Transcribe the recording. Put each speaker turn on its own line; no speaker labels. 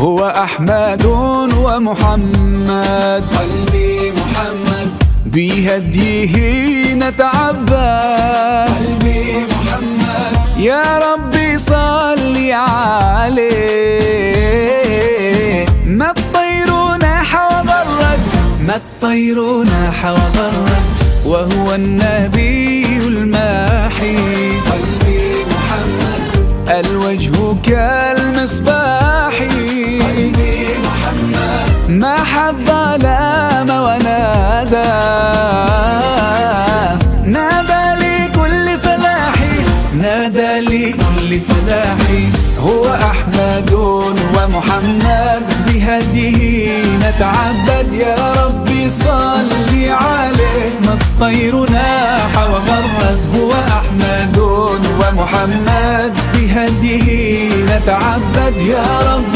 هو أحمد ومحمد،
قلبي محمد
بهديه نتعبد،
قلبي محمد
يا ربي صل عليه. ما الطير ناح وغرد، ما الطير ناح وغرد، وهو النبي الماحي.
قلبي محمد
الوجه كالمصباح،
قلبي محمد
ما حب ظلام ونادى، نادى لكل فلاحي، نادى لكل فلاحي. هو أحمد ومحمد، بهديه نتعبد، يا ربي صل عليه. ما الطير ناح وغرد، هو أحمد ومحمد، بهديه نتعبد، يا ربي